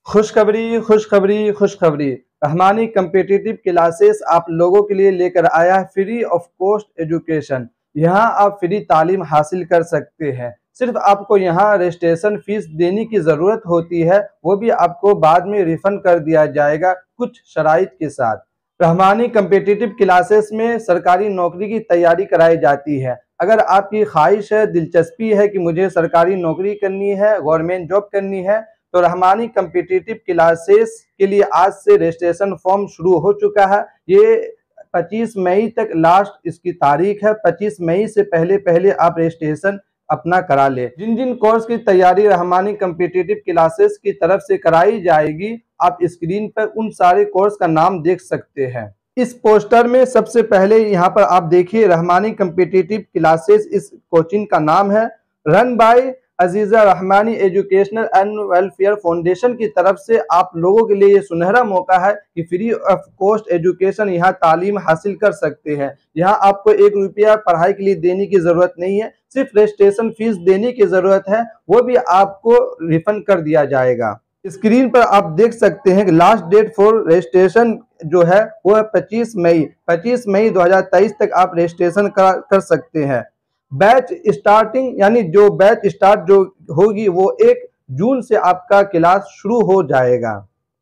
खुशखबरी खुशखबरी खुशखबरी। रहमानी कम्पिटिटिव क्लासेस आप लोगों के लिए लेकर आया है फ्री ऑफ कॉस्ट एजुकेशन। यहाँ आप फ्री तालीम हासिल कर सकते हैं। सिर्फ आपको यहाँ रजिस्ट्रेशन फीस देने की ज़रूरत होती है, वो भी आपको बाद में रिफंड कर दिया जाएगा कुछ शराइत के साथ। रहमानी कम्पिटिटिव क्लासेस में सरकारी नौकरी की तैयारी कराई जाती है। अगर आपकी ख्वाहिश है, दिलचस्पी है कि मुझे सरकारी नौकरी करनी है, गवर्नमेंट जॉब करनी है, तो रहमानी कम्पिटिटिव क्लासेस के लिए आज से रजिस्ट्रेशन फॉर्म शुरू हो चुका है। ये 25 मई तक लास्ट इसकी तारीख है। 25 मई से पहले पहले आप रजिस्ट्रेशन अपना करा ले। जिन जिन कोर्स की तैयारी रहमानी कम्पिटिटिव क्लासेस की तरफ से कराई जाएगी, आप स्क्रीन पर उन सारे कोर्स का नाम देख सकते हैं। इस पोस्टर में सबसे पहले यहाँ पर आप देखिए रहमानी कम्पिटिटिव क्लासेस, इस कोचिंग का नाम है। Run by Aziza Rahmani educational and welfare foundation की तरफ से आप लोगों के लिए ये सुनहरा मौका है कि फ्री ऑफ कॉस्ट एजुकेशन यहाँ तालीम हासिल कर सकते हैं। यहाँ आपको 1 रुपया पढ़ाई के लिए देने की ज़रूरत नहीं है, सिर्फ रजिस्ट्रेशन फीस देने की ज़रूरत है, वो भी आपको रिफंड कर दिया जाएगा। स्क्रीन पर आप देख सकते हैं कि लास्ट डेट फॉर रजिस्ट्रेशन जो है वो है 25 मई 2023 तक आप रजिस्ट्रेशन कर सकते हैं। बैच स्टार्टिंग यानी जो बैच स्टार्ट जो होगी वो 1 जून से आपका क्लास शुरू हो जाएगा।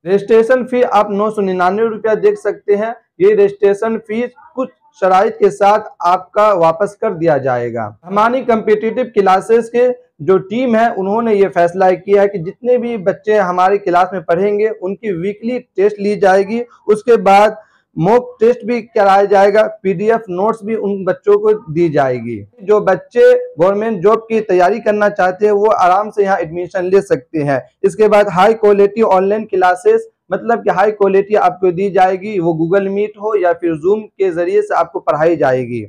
रजिस्ट्रेशन फी आप 999 रुपया देख सकते हैं। ये रजिस्ट्रेशन फीस कुछ शराइत के साथ आपका वापस कर दिया जाएगा। हमारी कम्पिटिटिव क्लासेस के जो टीम है उन्होंने ये फैसला किया है कि जितने भी बच्चे हमारी क्लास में पढ़ेंगे उनकी वीकली टेस्ट ली जाएगी, उसके बाद मॉक टेस्ट भी कराया जाएगा, पीडीएफ नोट्स भी उन बच्चों को दी जाएगी। जो बच्चे गवर्नमेंट जॉब की तैयारी करना चाहते हैं वो आराम से यहाँ एडमिशन ले सकते हैं। इसके बाद हाई क्वालिटी ऑनलाइन क्लासेस, मतलब कि हाई क्वालिटी आपको दी जाएगी, वो गूगल मीट हो या फिर जूम के जरिए से आपको पढ़ाई जाएगी।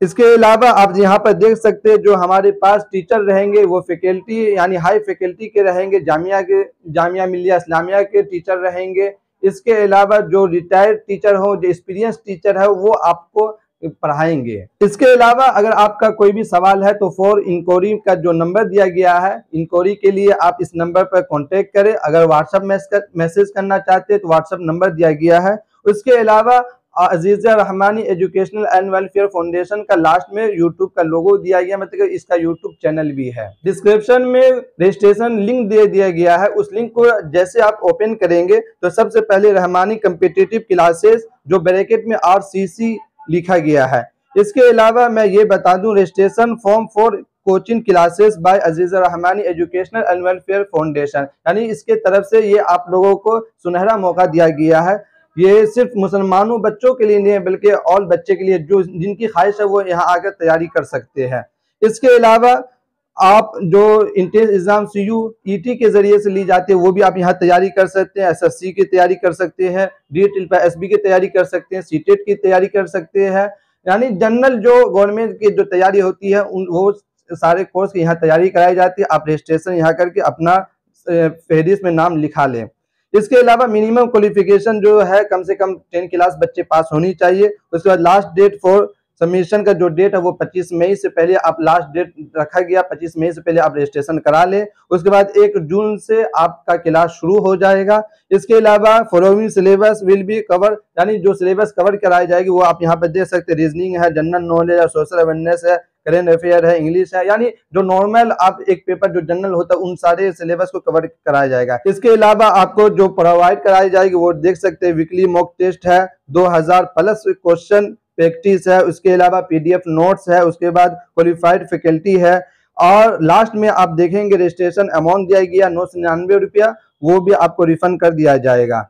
इसके अलावा आप यहाँ पर देख सकते हैं जो हमारे पास टीचर रहेंगे वो फैकल्टी यानी हाई फैकल्टी के रहेंगे, जामिया मिल्लिया इस्लामिया के टीचर रहेंगे। इसके अलावा जो रिटायर्ड टीचर हो, जो एक्सपीरियंस टीचर है, वो आपको पढ़ाएंगे। इसके अलावा अगर आपका कोई भी सवाल है तो फॉर इंक्वायरी का जो नंबर दिया गया है, इंक्वायरी के लिए आप इस नंबर पर कांटेक्ट करें। अगर व्हाट्सएप मैसेज करना चाहते हैं तो व्हाट्सएप नंबर दिया गया है। उसके अलावा Aziza Rahmani educational and welfare foundation का लास्ट में यूट्यूब का लोगो दिया गया, मतलब इसका यूट्यूब चैनल भी है। डिस्क्रिप्शन में रजिस्ट्रेशन लिंक दे दिया गया है। उस लिंक को जैसे आप ओपन करेंगे तो सबसे पहले रहमानी कम्पिटिटिव क्लासेस जो ब्रैकेट में RCC लिखा गया है। इसके अलावा मैं ये बता दूं, registration form for coaching classes by Aziza Rahmani educational and welfare foundation, यानी इसके तरफ से ये आप लोगों को सुनहरा मौका दिया गया है। ये सिर्फ मुसलमानों बच्चों के लिए नहीं है बल्कि और बच्चे के लिए जो जिनकी ख्वाहिश है वो यहाँ आकर तैयारी कर सकते हैं। इसके अलावा आप जो इंट्रेंस एग्जाम CUET के जरिए से ली जाती है वो भी आप यहाँ तैयारी कर सकते हैं। SSC की तैयारी कर सकते हैं, DET की तैयारी कर सकते हैं, CTET की तैयारी कर सकते हैं। यानी जनरल जो गवर्नमेंट की जो तैयारी होती है वो सारे कोर्स की यहाँ तैयारी कराई जाती है। आप रजिस्ट्रेशन यहाँ करके अपना फहरिस्त में नाम लिखा लें। इसके अलावा मिनिमम क्वालिफिकेशन जो है कम से कम 10 क्लास बच्चे पास होनी चाहिए। उसके बाद लास्ट डेट फॉर सबमिशन का जो डेट है वो 25 मई से पहले आप लास्ट डेट रखा गया, 25 मई से पहले आप रजिस्ट्रेशन करा लें। उसके बाद 1 जून से आपका क्लास शुरू हो जाएगा। इसके अलावा following syllabus will be cover, यानी जो सिलेबस कवर कराई जाएगी वो आप यहाँ पर देख सकते हैं। रीजनिंग है, जनरल नॉलेज है, सोशल अवेयरनेस है, करेंट अफेयर है, इंग्लिश है, यानी जो नॉर्मल आप एक पेपर जो जनरल होता है उन सारे सिलेबस को कवर कराया जाएगा। इसके अलावा आपको जो प्रोवाइड कराई जाएगी वो देख सकते हैं। वीकली मॉक टेस्ट है, 2000 प्लस क्वेश्चन प्रैक्टिस है, उसके अलावा PDF नोट्स है, उसके बाद क्वालिफाइड फैकल्टी है, और लास्ट में आप देखेंगे रजिस्ट्रेशन अमाउंट दिया गया 999 रुपया, वो भी आपको रिफंड कर दिया जाएगा।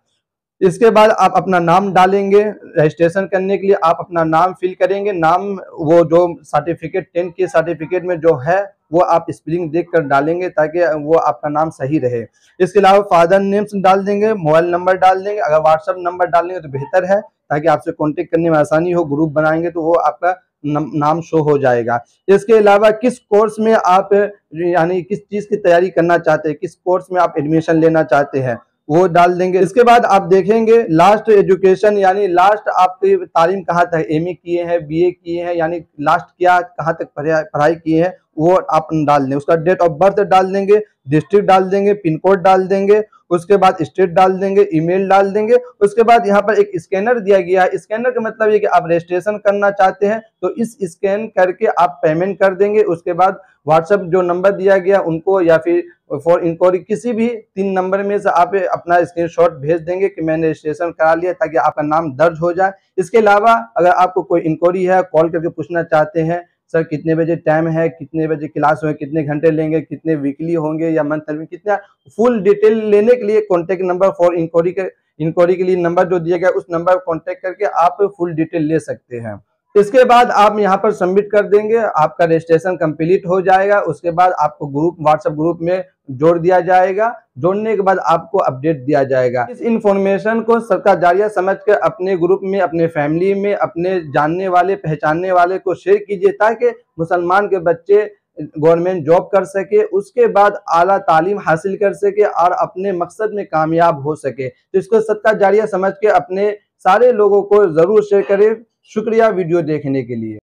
इसके बाद आप अपना नाम डालेंगे। रजिस्ट्रेशन करने के लिए आप अपना नाम फिल करेंगे। नाम वो जो सर्टिफिकेट 10 के सर्टिफिकेट में जो है वो आप स्पेलिंग देखकर डालेंगे ताकि वो आपका नाम सही रहे। इसके अलावा फादर नेम्स डाल देंगे, मोबाइल नंबर डाल देंगे। अगर व्हाट्सएप नंबर डालेंगे तो बेहतर है ताकि आपसे कांटेक्ट करने में आसानी हो। ग्रुप बनाएंगे तो वो आपका नाम शो हो जाएगा। इसके अलावा किस कोर्स में आप यानी किस चीज़ की तैयारी करना चाहते हैं, किस कोर्स में आप एडमिशन लेना चाहते हैं वो डाल देंगे। इसके बाद आप देखेंगे लास्ट एजुकेशन, यानी लास्ट आपकी तालीम कहाँ तक, MA किए हैं, BA किए हैं, यानी लास्ट क्या कहाँ तक पढ़ाई किए हैं वो आप डाल दें, उसका डेट ऑफ बर्थ डाल देंगे, डिस्ट्रिक्ट डाल देंगे, पिन कोड डाल देंगे, उसके बाद स्टेट डाल देंगे, ईमेल डाल देंगे। उसके बाद यहाँ पर एक स्कैनर दिया गया है, स्कैनर का मतलब ये कि आप रजिस्ट्रेशन करना चाहते हैं तो इस स्कैन करके आप पेमेंट कर देंगे। उसके बाद व्हाट्सएप जो नंबर दिया गया उनको या फिर फॉर इंक्वायरी किसी भी 3 नंबर में से आप अपना स्क्रीनशॉट भेज देंगे कि मैंने रजिस्ट्रेशन करा लिया, ताकि आपका नाम दर्ज हो जाए। इसके अलावा अगर आपको कोई इंक्वायरी है, कॉल करके पूछना चाहते हैं सर कितने बजे टाइम है, कितने बजे क्लास में, कितने घंटे लेंगे, कितने वीकली होंगे या मंथली में कितना, फुल डिटेल लेने के लिए कॉन्टैक्ट नंबर फॉर इंक्वायरी के लिए नंबर जो दिया गया उस नंबर पर कॉन्टैक्ट करके आप फुल डिटेल ले सकते हैं। इसके बाद आप यहाँ पर सबमिट कर देंगे, आपका रजिस्ट्रेशन कंप्लीट हो जाएगा। उसके बाद आपको ग्रुप व्हाट्सएप ग्रुप में जोड़ दिया जाएगा, जोड़ने के बाद आपको अपडेट दिया जाएगा। इस इंफॉर्मेशन को सदका जारिया समझ कर अपने ग्रुप में, अपने फैमिली में, अपने जानने वाले पहचानने वाले को शेयर कीजिए, ताकि मुसलमान के बच्चे गवर्नमेंट जॉब कर सके, उसके बाद आला तालीम हासिल कर सके और अपने मकसद में कामयाब हो सके। तो इसको सदका जारिया समझ के अपने सारे लोगों को जरूर शेयर करें। शुक्रिया वीडियो देखने के लिए।